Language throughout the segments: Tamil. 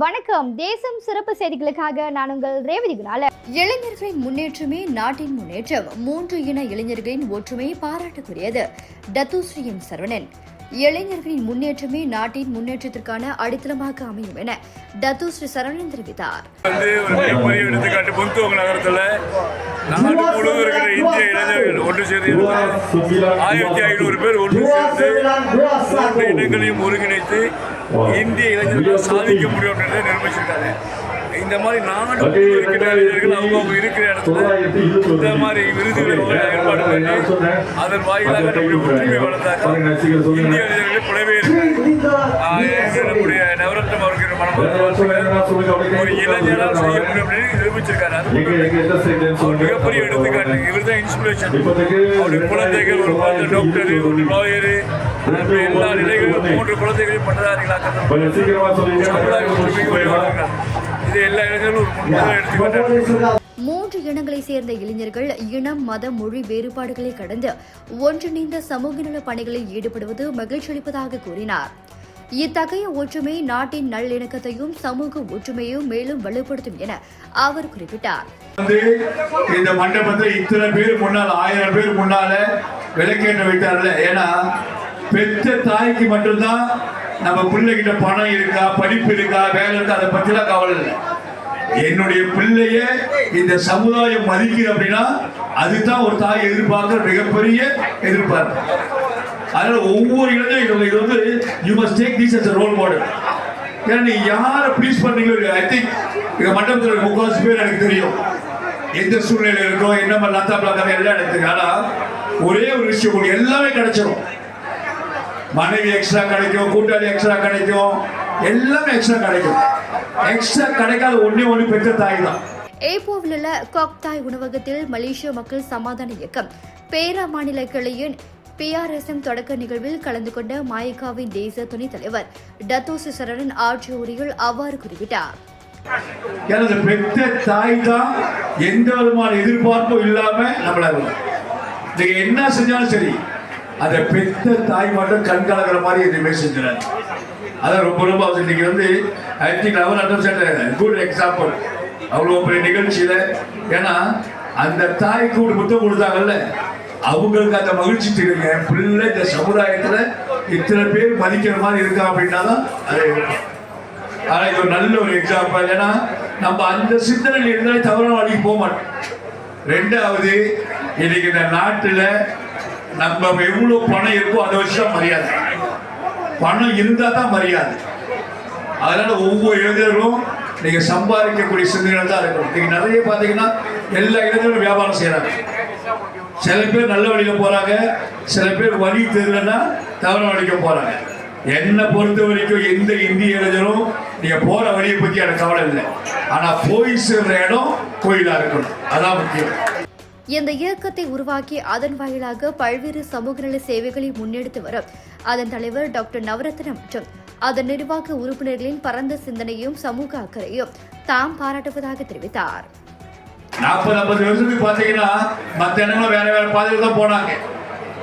வணக்கம். தேசம் சிறப்பு செய்திகளுக்காக நான் உங்கள் ரேவதி குணால. இளைஞர்களின் முன்னேற்றமே நாட்டின் முன்னேற்றம். 3 இன இளைஞர்களின் ஒற்றுமை பாராட்டுக்குரியது. டத்துஸ்ரீ சரவணன். இளைஞர்களின் முன்னேற்றமே நாட்டின் முன்னேற்றத்திற்கான அடித்தளமாக அமையும் என டத்துஸ்ரீ சரவணன் தெரிவித்தார். எடுத்துக்காட்டு பொன்துவங்க நகரத்தில் நாடு முழுவதும் இருக்கிற இந்திய இளைஞர்கள் ஒன்று சேர்ந்து 1500 பேர் ஒன்று சேர்ந்து இனங்களையும் ஒருங்கிணைத்து இந்திய இளைஞர்கள் சாதிக்க முடியும் என்று நிரூபிச்சிருக்காங்க. இந்த மாதிரி நாடு இருக்கிற இளைஞர்கள் அவங்க இருக்கிற இடத்துல இந்த மாதிரி விருதுகளை ஏற்பாடு பண்ணி அதன் வாயிலாக நம்முடைய ஒற்றுமை வளர்த்தாங்க. இந்திய இளைஞர்கள் புலவே நம்முடைய நவரத்னம் அவர்கள் ஒரு இளைஞரால் செய்ய முடியும் அப்படின்னு நிரூபிச்சிருக்காரு. அவர் மிகப்பெரிய எடுத்துக்காட்டு. இவர் தான் இன்ஸ்பிரேஷன். அவருடைய குழந்தைகள் ஒரு டாக்டர், ஒரு லாயரு, எல்லா நிலைகளிலும் 3 குழந்தைகளையும் பட்டதாரிகளாக சமுதாய ஒற்றுமைக்கு வழிவகுக்கிறார். இது எல்லா இளைஞர்களும் ஒரு முன்மாதிரி எடுத்துக்காட்டு. 3 இனங்களை சேர்ந்த இளைஞர்கள் இனம், மத, மொழி வேறுபாடுகளை கடந்து ஒன்றிணைந்த சமூக நல பணிகளில் ஈடுபடுவது மகிழ்ச்சி அளிப்பதாக கூறினார். இத்தகைய ஒற்றுமை நாட்டின் நல்லிணக்கத்தையும் சமூக ஒற்றுமையையும் மேலும் வலுப்படுத்தும் என அவர் குறிப்பிட்டார். இந்த மண்டபத்தில் இத்தனை பேர் முன்னால் 1000 பேர் முன்னால விளக்கேற்ற வைத்தார்கள். ஏன்னா பெற்ற தாய்க்கு மட்டும்தான் நம்ம பிள்ளைகிட்ட பணம் இருக்கா, படிப்பு இருக்கா, வேலை இருக்கா, அதை பற்றிலாம் கவலை இல்லை. என்னுடைய பிள்ளைய இந்த சமுதாயம் மதிக்குது அப்படின்னா அதுதான் ஒரு தாய் எதிர்பார்க்கிற மிகப்பெரிய எதிர்பார்ப்பு. அதனால ஒவ்வொரு இளைஞர்களும் இது வந்து you must take this as a role model. ஏன்னா நீ யாரை ப்ளீஸ் பண்றீங்களோ, ஐ திங்க் எங்க மண்டபத்தில் 3/4 பேர் எனக்கு தெரியும். எந்த சூழ்நிலை இருக்கோ, என்ன மாதிரி லத்தா பிளாக்காக எல்லாம் எனக்கு தெரியும். ஆனா ஒரே ஒரு விஷயம், உங்களுக்கு எல்லாமே கிடைச்சிடும். மனைவி எக்ஸ்ட்ரா கிடைக்கும், கூட்டாளி எக்ஸ்ட்ரா கிடைக்கும், எல்லாமே எக்ஸ்ட்ரா கிடைக்கும். எக்ஸ்ட்ரா கிடைக்காத ஒண்ணு பெற்ற தாய் தான். ஏப்போவில் உள்ள காக்தாய் உணவகத்தில் மலேசிய மக்கள் சமாதான இயக்கம் பேரா மாநில கிளையின் PRSM தொடக்க நிகழ்வில் கலந்து கொண்ட மாயிகாவின் தேசிய துணைத் தலைவர் டத்தோஸ்ரீ சரவணன் ஆட்சி உரையில் அவ்வாறு குறிப்பிட்டார். எனது பெற்ற தாய் தான் எந்த விதமான எதிர்பார்ப்பும் இல்லாம நம்மள நீங்க என்ன செஞ்சாலும் சரி அதை பெற்ற தாய் மட்டும் கண் கலக்கிற மாதிரி எதுவுமே செஞ்சாரு. அதான் ரொம்ப இன்னைக்கு வந்து ஐ திங்க் அவர் அண்டர்ஸ்டாண்ட் குட் எக்ஸாம்பிள் அவ்வளோ பெரிய நிகழ்ச்சியில. ஏன்னா அந்த தாய்க்கு ஒரு புத்தகம் கொடுத்தாங்கல்ல, அவங்களுக்கு அந்த மகிழ்ச்சி தெரியுங்க. பிள்ளை இந்த சமுதாயத்துல இத்தனை பேர் மதிக்கிற மாதிரி இருக்கா அப்படின்னா தான் அது. ஆனா இது ஒரு நல்ல ஒரு எக்ஸாம்பிள். ஏன்னா நம்ம அந்த சிந்தனையில் இருந்தாலே தவறான வழிக்கு போக மாட்டோம். 2வது, இன்னைக்கு இந்த நாட்டுல நம்ம எவ்வளவு பணம் இருக்கோ அதை வச்சுதான் மரியாதை. பணம் இருந்தா தான் மரியாதை. அதனால ஒவ்வொரு இளைஞர்களும் நீங்க சம்பாதிக்கக்கூடிய சிந்தனைகள் தான் இருக்கணும். நீங்க நிறைய பாத்தீங்கன்னா எல்லா இளைஞர்களும் வியாபாரம் செய்யறாங்க. சில பேர் நல்ல வழியில போறாங்க, சில பேர் வழி தெரியலன்னா தவறான வழிக்கு போறாங்க. என்னை பொறுத்த வரைக்கும் எந்த இந்திய இளைஞரும் நீங்க போற வழியை பத்தி எனக்கு கவலை இல்லை. ஆனா போய் சேர்ற இடம் கோயிலா இருக்கணும், அதான் முக்கியம். இந்த இயக்கத்தை உருவாக்கி அதன் வாயிலாக பல்வேறு சமூக நல சேவைகளை முன்னெடுத்து வரும் அதன் தலைவர் டாக்டர் நவரத்னம் மற்றும் அதன் நிர்வாக உறுப்பினர்களின் பரந்த சிந்தனையும் சமூக அக்கறையும் தாம் பாராட்டுவதாக தெரிவித்தார். 40-50 வருஷத்துக்கு பாத்தீங்கன்னா மற்ற இடங்களும் வேற வேற பாதையில் தான் போனாங்க.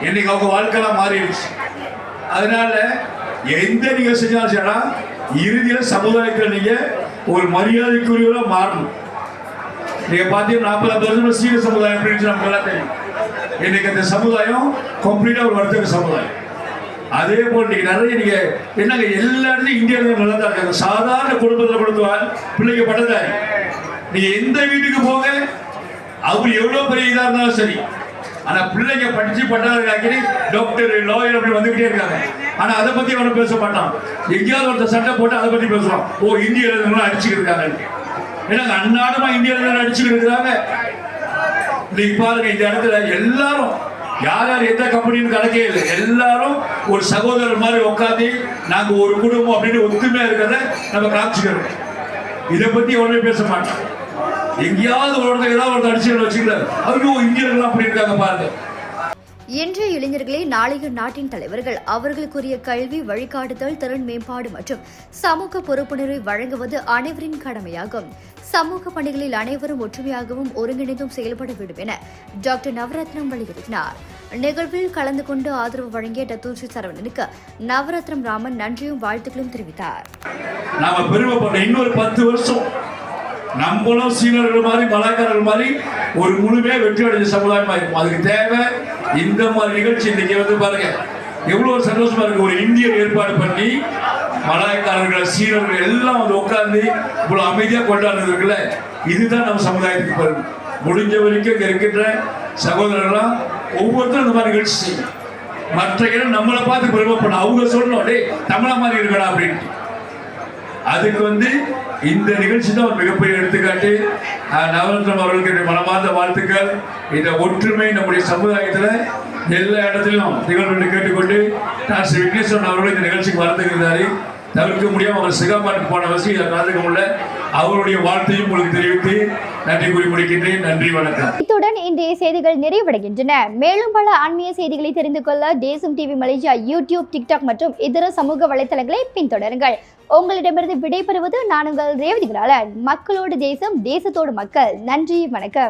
இன்னைக்கு அவங்க வாழ்க்கைலாம் மாறிடுச்சு. அதனால எந்த நீங்க செஞ்சாலும் சரி இறுதியில சமுதாயத்தில் நீங்க ஒரு மரியாதைக்குரியவரா மாறணும். நீங்க பாத்தீங்கன்னா 40-50 வருஷம் சீன சமுதாயம் எப்படி நமக்கு எல்லாம் தெரியும். இன்னைக்கு அந்த சமுதாயம் கம்ப்ளீட்டா ஒரு வர்த்தக சமுதாயம். அதே போல் நீங்க நிறைய நீங்க என்னங்க எல்லா இடத்துலையும் இந்தியாவில் நல்லா தான் இருக்காங்க. சாதாரண குடும்பத்தில் கொடுத்துவார் பிள்ளைங்க பட்டதாரி. நீங்க எந்த வீட்டுக்கு போங்க, அவர் எவ்வளவு பெரிய இதா இருந்தாலும் சரி, ஆனா பிள்ளைங்க படிச்சு பட்டதாரி டாக்டர், லாயர் அப்படி வந்துகிட்டே இருக்காங்க. ஆனா அதை பத்தி அவனும் பேச மாட்டான். எங்கேயாவது ஒருத்தர் சட்டை போட்டு அதை பத்தி பேசுவான். ஓ, இந்திய இளைஞர்கள் அடிச்சுக்கிட்டு இருக்காங்க. ஏன்னா அன்னாடமா இந்திய இளைஞர்கள் அடிச்சுக்கிட்டு இருக்காங்க. நீங்க பாருங்க, இந்த இடத்துல எல்லாரும் யார் யார் எந்த கம்பெனின்னு கணக்கே இல்லை. எல்லாரும் ஒரு சகோதரர் மாதிரி உட்காந்து நாங்க ஒரு குடும்பம் அப்படின்னு ஒத்துமையா இருக்கிறத நம்ம காமிச்சுக்கிறோம். இதை பத்தி எவனுமே பேச மாட்டோம். எங்கேயாவது ஒரு இடத்துல ஏதாவது ஒரு அடிச்சு வச்சுக்கல, ஐயோ இந்தியர்கள் அப்படி இருக்காங்க பாருங்க. இன்றைய இளைஞர்களே நாளைய நாட்டின் தலைவர்கள். அவர்களுக்குரிய கல்வி, வழிகாட்டுதல், திறன் மேம்பாடு மற்றும் சமூக பொறுப்புணர்வை வழங்குவது அனைவரின் கடமையாகும். சமூக பணிகளில் அனைவரும் ஒற்றுமையாகவும் ஒருங்கிணைந்தும் செயல்பட வேண்டும் என டாக்டர் நவரத்னம் வலியுறுத்தினார். நிகழ்வில் கலந்து கொண்டு ஆதரவு வழங்கிய டத்தூஸ்ரீ சரவணனுக்கு நவரத்னம் ராமன் நன்றியும் வாழ்த்துக்களும் தெரிவித்தார். நாம பெருமைப்பட்ட இன்னொரு 10 வருஷம் நம்மளும் சீனர்கள் மாதிரி மலாய்க்காரர்கள் மாதிரி ஒரு முழுமையா வெற்றி அடைஞ்ச சமுதாயமா இருக்கும். அதுக்கு தேவை இந்த மாதிரி நிகழ்ச்சி. இன்னைக்கு வந்து பாருங்க எவ்வளவு சந்தோஷமா இருக்கு. ஒரு இந்தியர் ஏற்பாடு பண்ணி மலாய்க்காரர்கள், சீனர்கள் எல்லாம் வந்து உட்கார்ந்து இவ்வளவு அமைதியா கொண்டாடுறது இருக்குல்ல, இதுதான் நம்ம சமுதாயத்துக்கு பெருமை. முடிஞ்ச வரைக்கும் இங்க இருக்கின்ற சகோதரர்கள்லாம் ஒவ்வொருத்தரும் இந்த மாதிரி நிகழ்ச்சி செய்யும். மற்ற இடம் நம்மளை பார்த்து பெருமைப்படும். அவங்க சொல்லணும், டே தமிழா மாதிரி இருக்கடா அப்படின்ட்டு. அதுக்கு வந்து இந்த நிகழ்ச்சி தான் ஒரு மிகப்பெரிய எடுத்துக்காட்டு. நவரத்னம் அவர்களுக்கு மனமார்ந்த வாழ்த்துக்கள். இந்த ஒற்றுமை நம்முடைய சமுதாயத்தில் எல்லா இடத்திலும் நிகழ்வு கேட்டுக்கொண்டு டாக்டர் விக்னேஸ்வரன் அவர்கள் இந்த நிகழ்ச்சிக்கு வரதுக்கிறாரு. தவிர்க்க முடியாமல் அவர் சிகாபாட்டுக்கு போன அவசியம் இதை கலந்துக்க முடியல. அவருடைய வாழ்த்தையும் உங்களுக்கு தெரிவித்து நன்றி கூறி முடிக்கின்றேன். நன்றி, வணக்கம். இத்துடன் இன்றைய செய்திகள் நிறைவடைகின்றன. மேலும் பல ஆன்மீக செய்திகளை தெரிந்து கொள்ள தேசம் டிவி மலேசியா யூடியூப், டிக்டாக் மற்றும் இதர சமூக வலைதளங்களை பின்தொடருங்கள். உங்களிடமிருந்து விடைபெறுவது நான் உங்கள் ரேவதி குணாளன். மக்களோடு தேசம், தேசத்தோடு மக்கள். நன்றி, வணக்கம்.